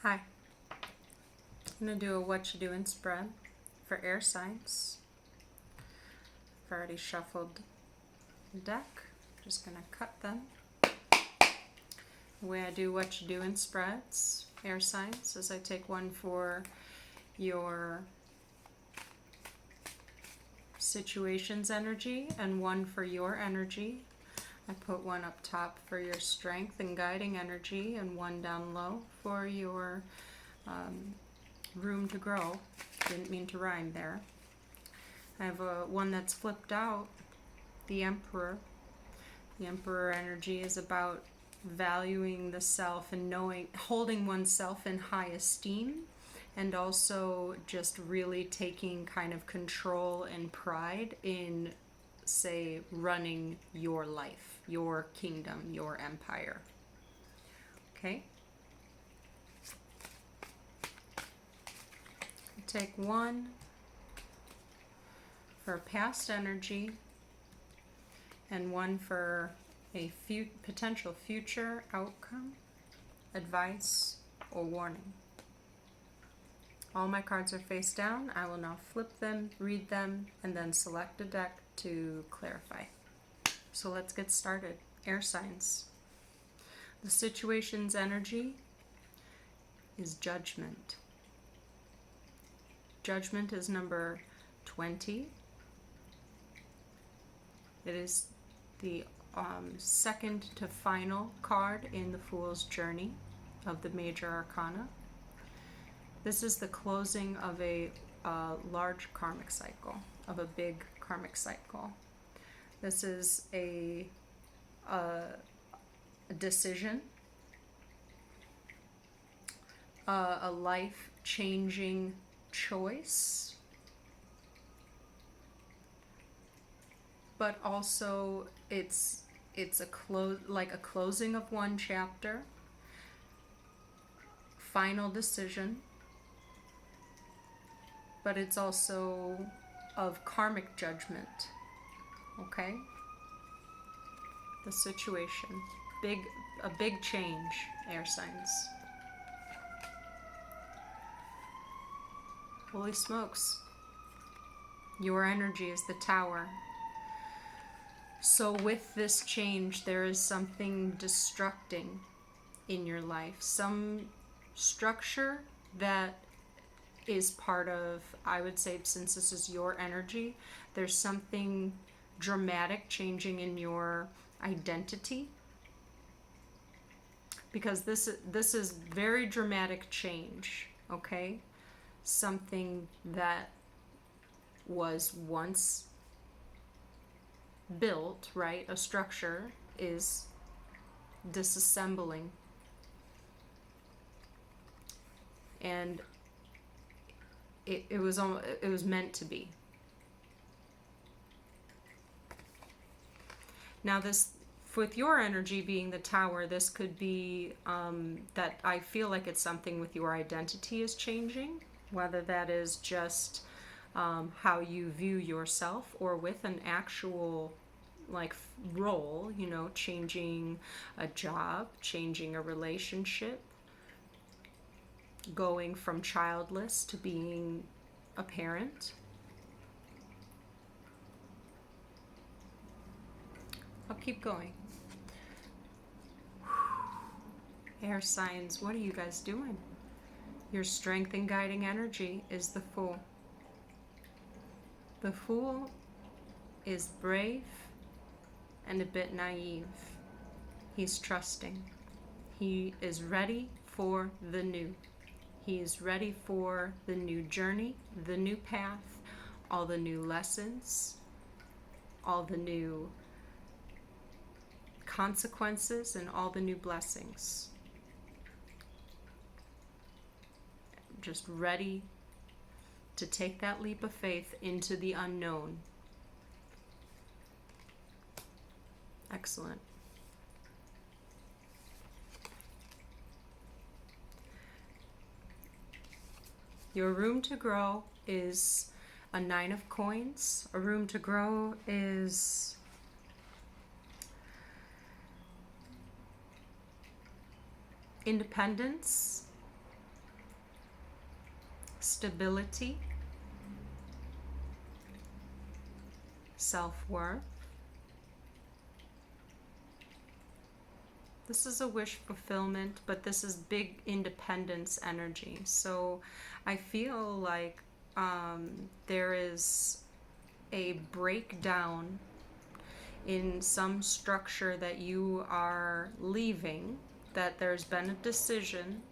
Hi, I'm going to do a Whatchadoin spread for air signs. I've already shuffled the deck. Just going to cut them. The way I do Whatchadoin spreads, air signs, is I take one for your situation's energy and one for your energy. I put one up top for your strength and guiding energy and one down low for your room to grow. Didn't mean to rhyme there. I have one that's flipped out, the Emperor. The Emperor energy is about valuing the self and holding oneself in high esteem, and also just really taking kind of control and pride in, say, running your life, your kingdom, your empire. Okay? Take one for past energy and one for a potential future outcome, advice, or warning. All my cards are face down. I will now flip them, read them, and then select a deck to clarify. So let's get started. Air signs. The situation's energy is judgment. Judgment is number 20. It is the second to final card in the Fool's Journey of the Major Arcana. This is the closing of a large karmic cycle, of a big karmic cycle. This is a decision, a life-changing choice, but also it's like a closing of one chapter, final decision, but it's also of karmic judgment. Okay? The situation, a big change, air signs. Holy smokes. Your energy is the tower. So with this change, there is something destructing in your life. Some structure that is part of, I would say, since this is your energy, there's something dramatic changing in your identity. Because this is very dramatic change, okay? Something that was once built, right? A structure is disassembling. And it was meant to be. Now this, with your energy being the tower, this could be that I feel like it's something with your identity is changing, whether that is just how you view yourself or with an actual role, changing a job, changing a relationship, going from childless to being a parent. I'll keep going. Air signs, what are you guys doing? Your strength and guiding energy is the Fool. The Fool is brave and a bit naive. He's trusting. He is ready for the new. He is ready for the new journey, the new path, all the new lessons, all the new consequences, and all the new blessings. Just ready to take that leap of faith into the unknown. Excellent. Your room to grow is a 9 of coins. A room to grow is independence, stability, self-worth. This is a wish fulfillment, but this is big independence energy. So I feel like there is a breakdown in some structure that you are leaving, that there's been a decision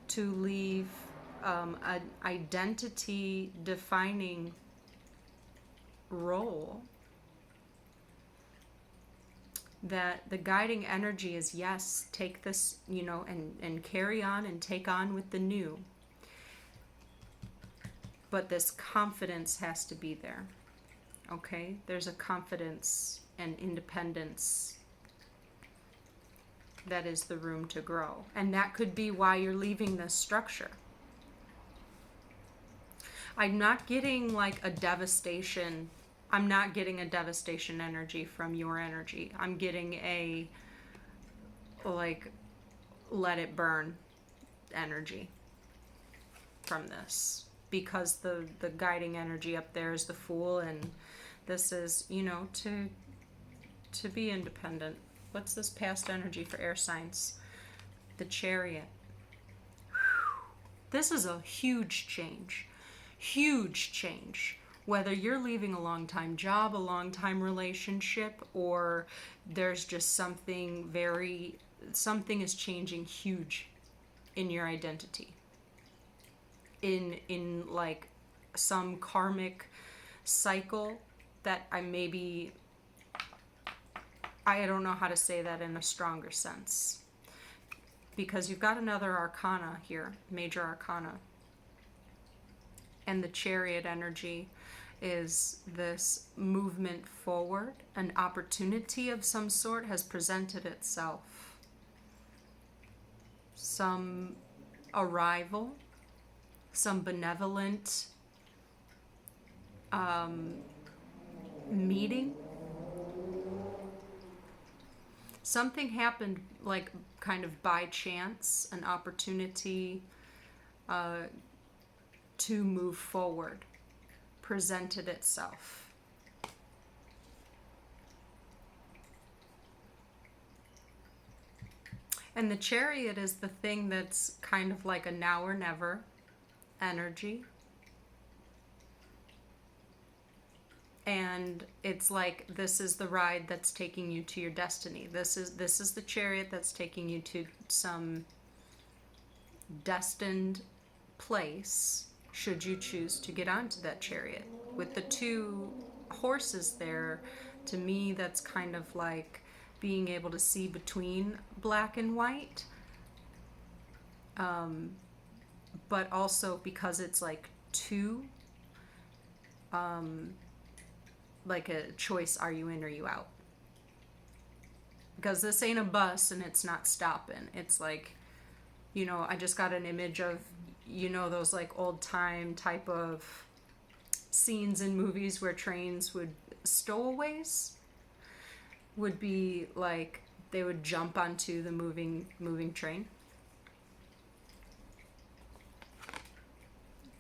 to leave an identity defining role, that the guiding energy is, yes, take this, and carry on and take on with the new. But this confidence has to be there. Okay? There's a confidence and independence that is the room to grow. And that could be why you're leaving this structure. I'm not getting like a devastation. I'm not getting a devastation energy from your energy. I'm getting a, like, let it burn energy from this. Because the guiding energy up there is the Fool, and this is, to be independent. What's this past energy for air signs? The Chariot. This is a huge change. Huge change. Whether you're leaving a long-time job, a long-time relationship, or there's just something is changing huge in your identity. In like some karmic cycle that I don't know how to say that in a stronger sense, because you've got another arcana here, major arcana, and the Chariot energy is this movement forward. An opportunity of some sort has presented itself, some arrival, some benevolent meeting. Something happened, like kind of by chance, an opportunity to move forward presented itself. And the Chariot is the thing that's kind of like a now or never energy. And it's like, this is the ride that's taking you to your destiny. This is the Chariot that's taking you to some destined place, should you choose to get onto that chariot. With the two horses there, to me, that's kind of like being able to see between black and white. But also because it's like two, like a choice, are you in or you out? Because this ain't a bus and it's not stopping. It's like, I just got an image of, those like old time type of scenes in movies where trains would, stowaways would be like, they would jump onto the moving train.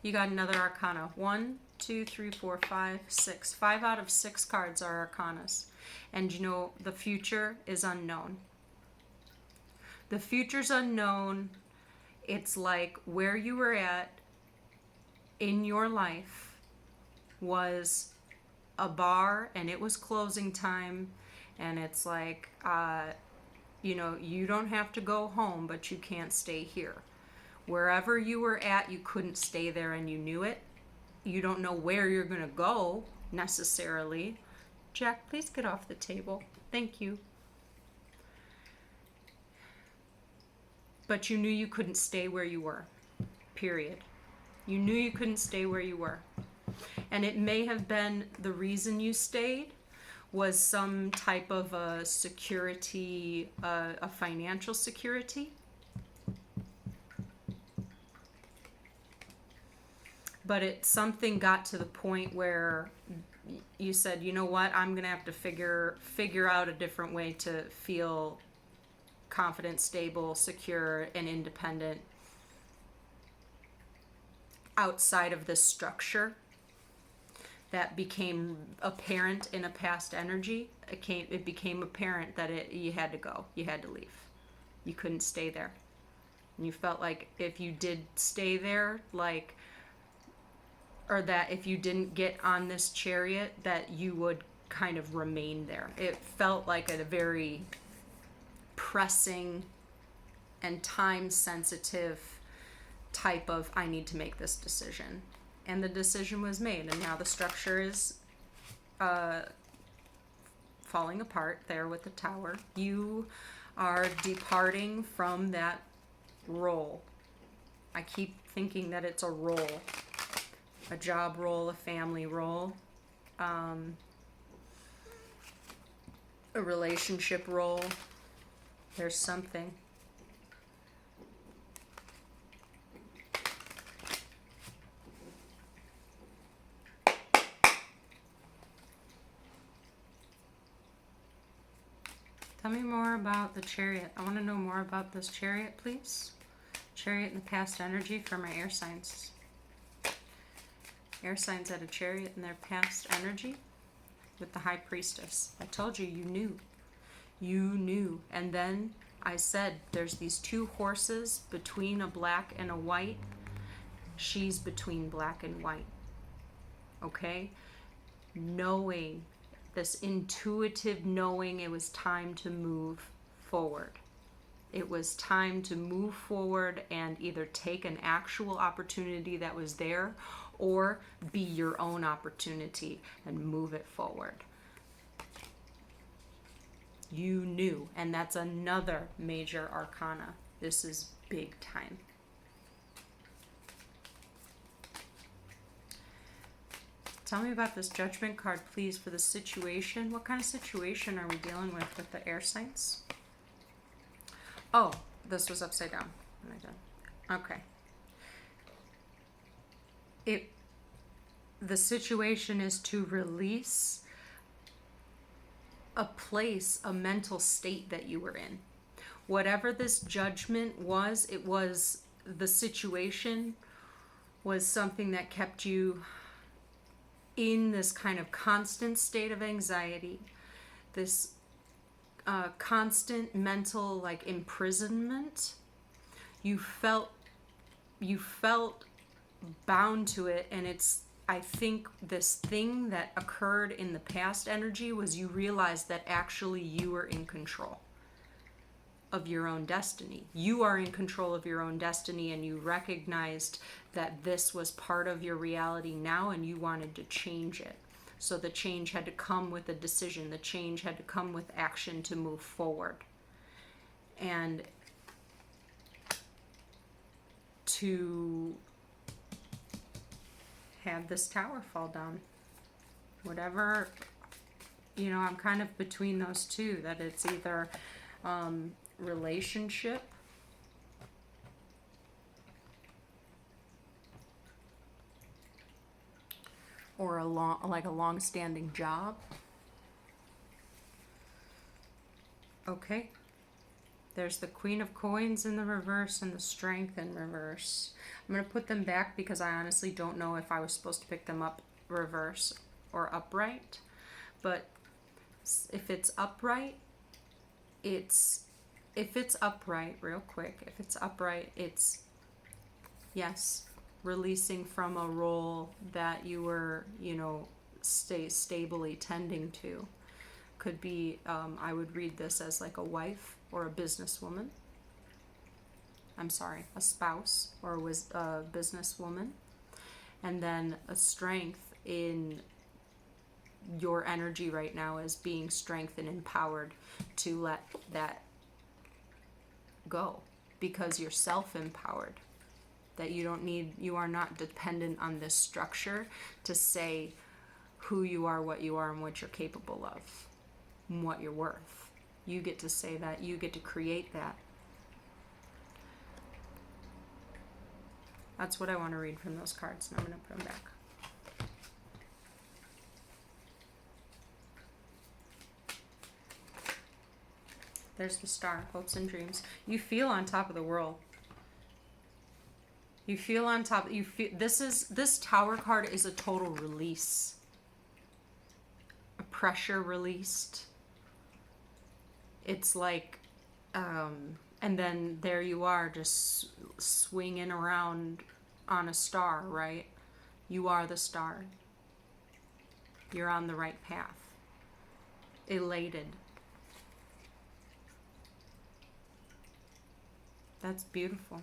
You got another arcana. 1, 2, 3, 4, 5, 6. 5 out of 6 cards are arcanas. And the future is unknown. The future's unknown. It's like where you were at in your life was a bar and it was closing time, and it's like, you don't have to go home, but you can't stay here. Wherever you were at, you couldn't stay there, and you knew it. You don't know where you're going to go necessarily. Jack, please get off the table. Thank you. But you knew you couldn't stay where you were, period. You knew you couldn't stay where you were. And it may have been the reason you stayed was some type of a security, a financial security. But something got to the point where you said, you know what, I'm going to have to figure out a different way to feel confident, stable, secure, and independent outside of this structure that became apparent in a past energy. It became apparent that you had to go. You had to leave. You couldn't stay there. And you felt like if you did stay there, like, or that if you didn't get on this chariot, that you would kind of remain there. It felt like a very pressing and time sensitive type of, I need to make this decision. And the decision was made, and now the structure is falling apart there with the tower. You are departing from that role. I keep thinking that it's a role. A job role, a family role, a relationship role. There's something. Tell me more about the chariot. I want to know more about this chariot, please. Chariot in the past energy for my air signs. Air signs at a chariot in their past energy with the high priestess. I told you, you knew. You knew. And then I said there's these two horses between a black and a white. She's between black and white. Okay? Knowing, this intuitive knowing it was time to move forward. It was time to move forward and either take an actual opportunity that was there or be your own opportunity and move it forward. You knew, and that's another major arcana. This is big time. Tell me about this judgment card, please, for the situation. What kind of situation are we dealing with the air signs? Oh, this was upside down. Am I done? Okay. The situation is to release a place, a mental state that you were in. Whatever this judgment was, it was, the situation was something that kept you in this kind of constant state of anxiety, this constant mental like imprisonment. You felt bound to it, and it's, I think this thing that occurred in the past energy was you realized that actually you were in control of your own destiny. You are in control of your own destiny, and you recognized that this was part of your reality now, and you wanted to change it. So the change had to come with a decision. The change had to come with action to move forward. And to have this tower fall down. Whatever, I'm kind of between those two, that it's either relationship or a long-standing job. Okay. There's the Queen of Coins in the reverse and the Strength in reverse. I'm going to put them back because I honestly don't know if I was supposed to pick them up reverse or upright. But if it's upright, real quick, if it's upright, it's, yes, releasing from a role that you were, stay stably tending to. Could be, I would read this as like a wife or a businesswoman. I'm sorry, a spouse or a businesswoman. And then a strength in your energy right now is being strengthened and empowered to let that go, because you're self-empowered. That you are not dependent on this structure to say who you are, what and what you're capable of, and what you're worth. You get to say that, you get to create that. That's what I want to read from those cards, and I'm going to put them back. There's the Star, hopes and dreams. You feel on top of the world. You feel on top. You feel this Tower card is a total release. A pressure released. It's like, and then there you are, just swinging around on a star, right? You are the star. You're on the right path. Elated. That's beautiful.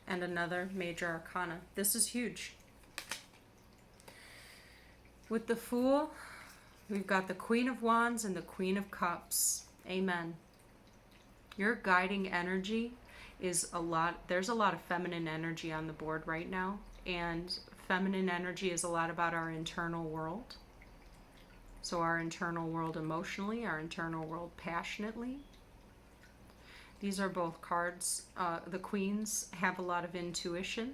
And another major arcana. This is huge. With the Fool, we've got the Queen of Wands and the Queen of Cups. Amen. Your guiding energy is a lot. There's a lot of feminine energy on the board right now. And feminine energy is a lot about our internal world. So our internal world emotionally, our internal world passionately. These are both cards. The Queens have a lot of intuition,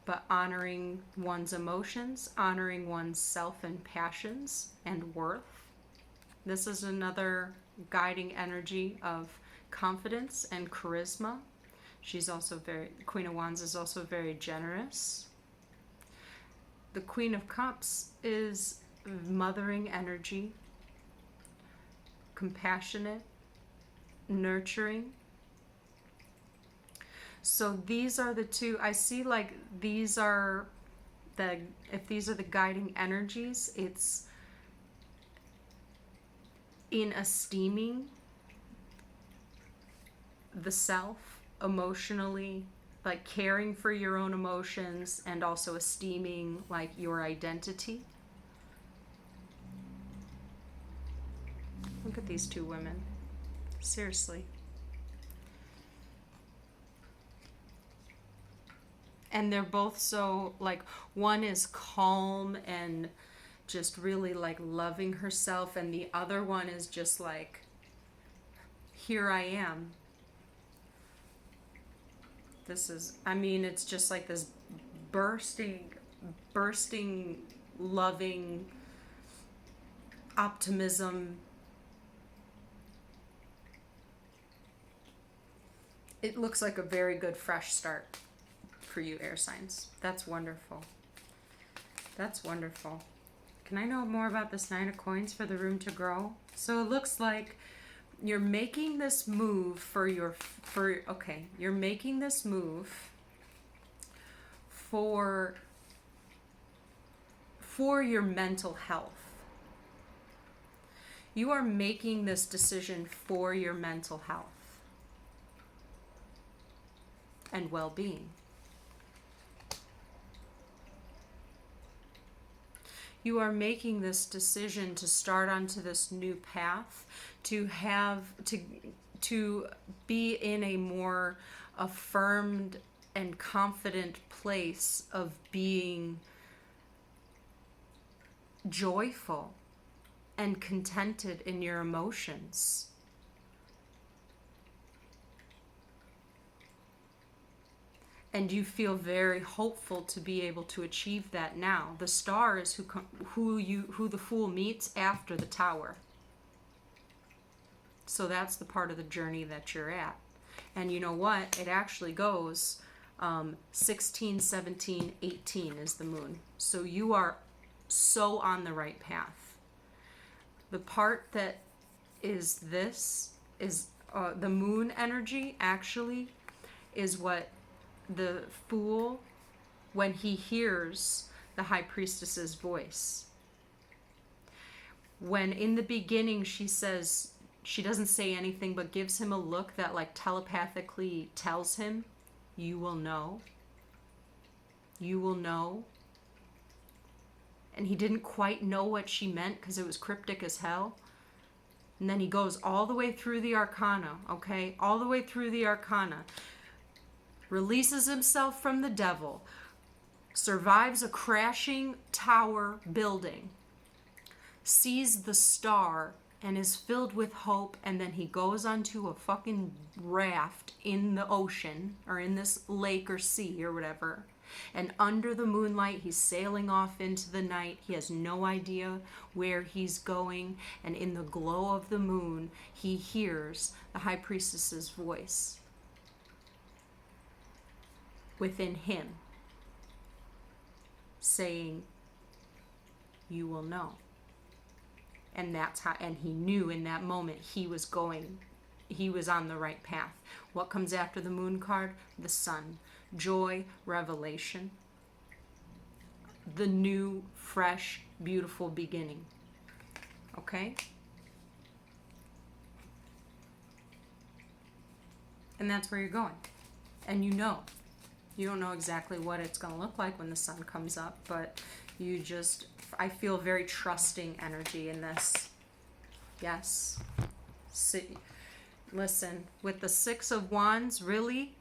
but honoring one's emotions, honoring one's self and passions and worth. This is another guiding energy of confidence and charisma. She's also Queen of Wands is also very generous. The Queen of Cups is mothering energy, compassionate, nurturing. So these are the two. I see like these are the, if these are the guiding energies, it's in esteeming the self emotionally, like caring for your own emotions, and also esteeming like your identity. Look at these two women. Seriously. And they're both so, like, one is calm and just really like loving herself, and the other one is just like, here I am. This is, I mean, it's just like this bursting, loving optimism. It looks like a very good fresh start for you, air signs. That's wonderful. That's wonderful. Can I know more about this Nine of Coins for the room to grow? So it looks like you're making this move you're making this move for your mental health. You are making this decision for your mental health and well-being. You are making this decision to start onto this new path, to be in a more affirmed and confident place of being joyful and contented in your emotions. And you feel very hopeful to be able to achieve that now. The Star is who the Fool meets after the Tower. So that's the part of the journey that you're at. And you know what? It actually goes 16, 17, 18 is the moon. So you are so on the right path. The part that is this is the moon energy actually is what the Fool, when he hears the High Priestess's voice. When in the beginning she says, she doesn't say anything but gives him a look that like telepathically tells him, you will know. You will know. And he didn't quite know what she meant because it was cryptic as hell. And then he goes all the way through the Arcana, okay? All the way through the Arcana. Releases himself from the devil. Survives a crashing tower building. Sees the star and is filled with hope, and then he goes onto a fucking raft in the ocean, or in this lake or sea or whatever. And under the moonlight, he's sailing off into the night. He has no idea where he's going. And in the glow of the moon, he hears the High Priestess's voice. within him saying, you will know. And that's how, and he knew in that moment he was on the right path. What comes after the moon card? The sun. Joy, revelation. The new, fresh, beautiful beginning. Okay? And that's where you're going. And you know. You don't know exactly what it's going to look like when the sun comes up, but you just, I feel very trusting energy in this. Yes. Listen, with the Six of Wands, really,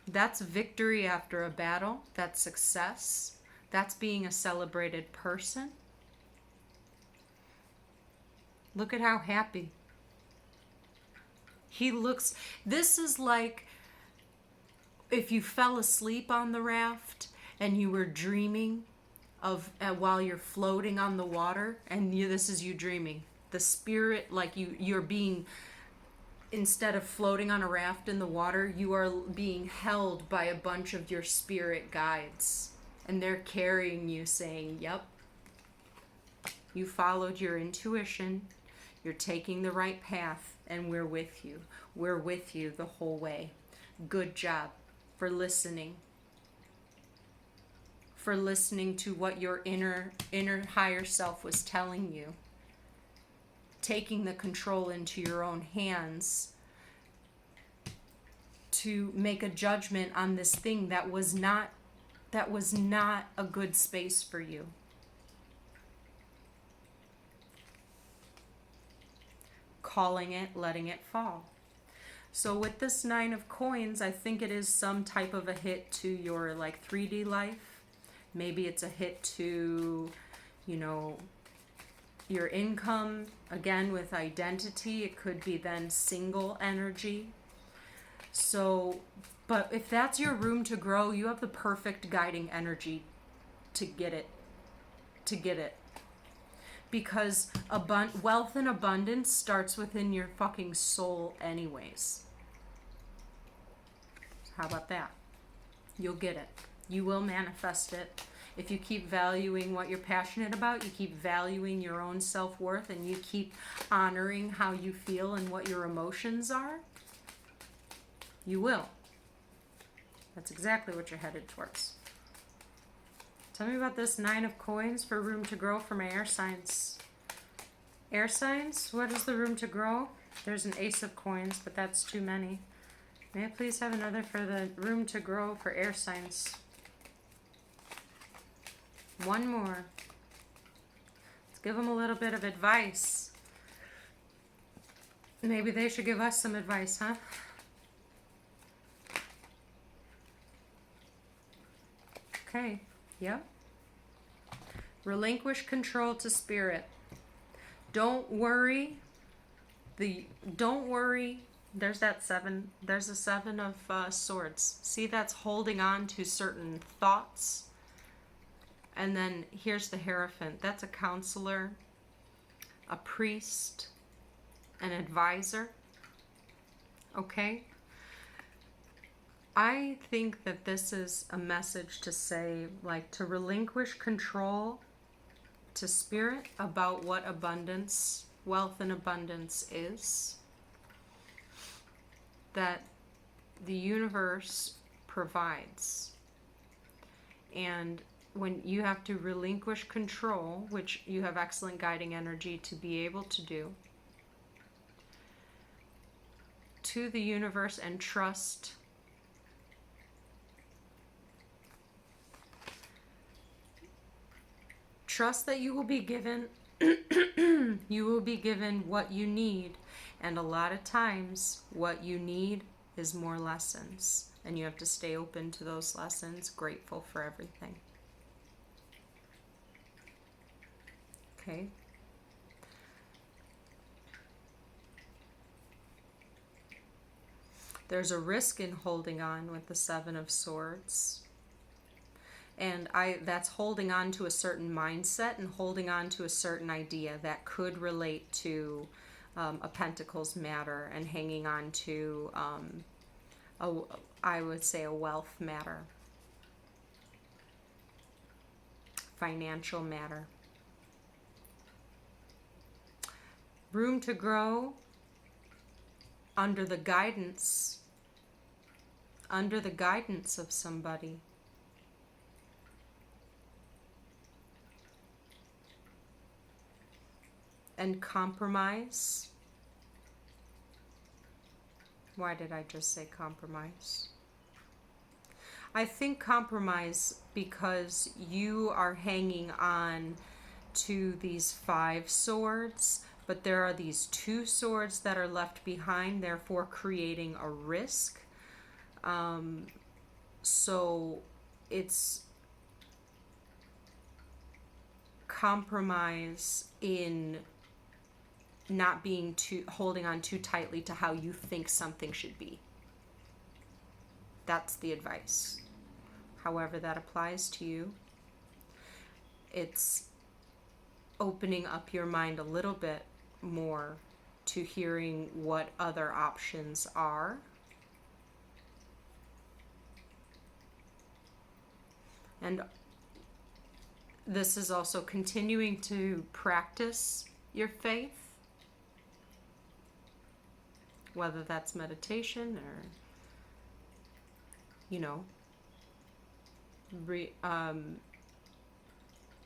that's victory after a battle. That's success. That's being a celebrated person. Look at how happy. He looks, this is like if you fell asleep on the raft and you were dreaming of while you're floating on the water, and this is you dreaming. The spirit, like you're being, instead of floating on a raft in the water, you are being held by a bunch of your spirit guides. And they're carrying you saying, yep, you followed your intuition. You're taking the right path, and we're with you. We're with you the whole way. Good job for listening. For listening to what your inner higher self was telling you. Taking the control into your own hands to make a judgment on this thing that was not a good space for you. Calling it, letting it fall. So with this Nine of Coins, I think it is some type of a hit to your like 3D life. Maybe it's a hit to, your income. Again, with identity, it could be then single energy. So, but if that's your room to grow, you have the perfect guiding energy to get it. Because wealth and abundance starts within your fucking soul anyways. How about that? You'll get it. You will manifest it. If you keep valuing what you're passionate about, you keep valuing your own self-worth, and you keep honoring how you feel and what your emotions are, you will. That's exactly what you're headed towards. Tell me about this Nine of Coins for room to grow for my air signs. Air signs, what is the room to grow? There's an Ace of Coins, but that's too many. May I please have another for the room to grow for air signs? One more. Let's give them a little bit of advice. Maybe they should give us some advice, huh? Okay, yep. Relinquish control to spirit. Don't worry. Don't worry. There's that seven. There's a Seven of Swords. See, that's holding on to certain thoughts. And then here's the Hierophant. That's a counselor, a priest, an advisor. Okay? I think that this is a message to say, like, to relinquish control to spirit about what abundance, wealth and abundance is. That the universe provides. And when you have to relinquish control, which you have excellent guiding energy to be able to do, to the universe, and trust that you will be given what you need, and a lot of times what you need is more lessons, and you have to stay open to those lessons, grateful for everything. Okay. There's a risk in holding on with the Seven of Swords. And that's holding on to a certain mindset and holding on to a certain idea that could relate to a Pentacles matter, and hanging on to I would say a wealth matter, financial matter. Room to grow under the guidance of somebody. And compromise. Why did I just say compromise? I think compromise because you are hanging on to these 5 swords, but there are these 2 swords that are left behind, therefore creating a risk. So it's compromise in not being holding on too tightly to how you think something should be. That's the advice. However that applies to you, it's opening up your mind a little bit more to hearing what other options are. And this is also continuing to practice your faith, whether that's meditation or,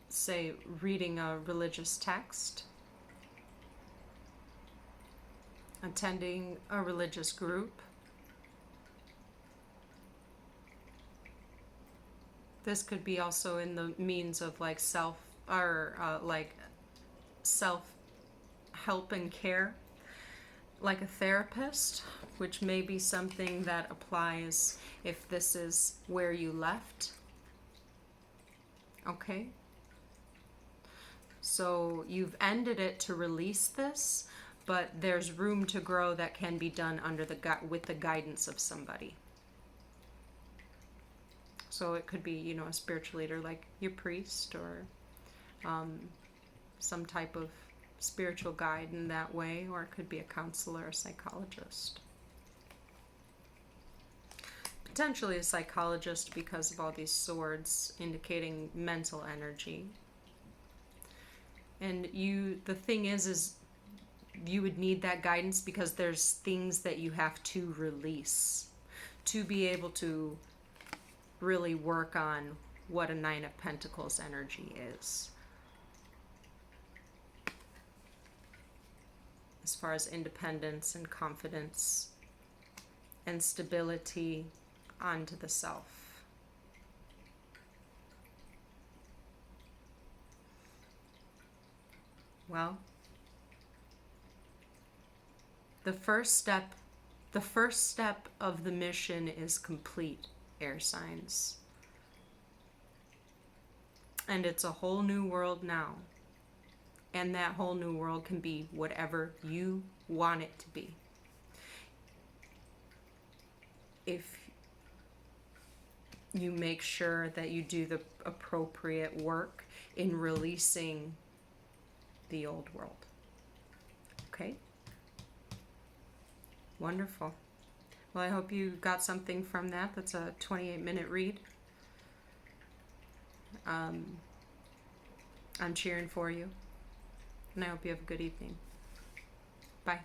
say reading a religious text, attending a religious group. This could be also in the means of like self help and care, like a therapist, which may be something that applies if this is where you left. Okay? So you've ended it to release this, but there's room to grow that can be done with the guidance of somebody. So it could be, a spiritual leader like your priest or some type of spiritual guide in that way, or it could be a counselor, a psychologist. Potentially a psychologist because of all these swords indicating mental energy. And the thing is you would need that guidance because there's things that you have to release to be able to really work on what a 9 of Pentacles energy is. As far as independence and confidence and stability onto the self. Well, the first step of the mission is complete, air signs. And it's a whole new world now. And that whole new world can be whatever you want it to be. If you make sure that you do the appropriate work in releasing the old world. Okay? Wonderful. Well, I hope you got something from that. That's a 28-minute read. I'm cheering for you. And I hope you have a good evening. Bye.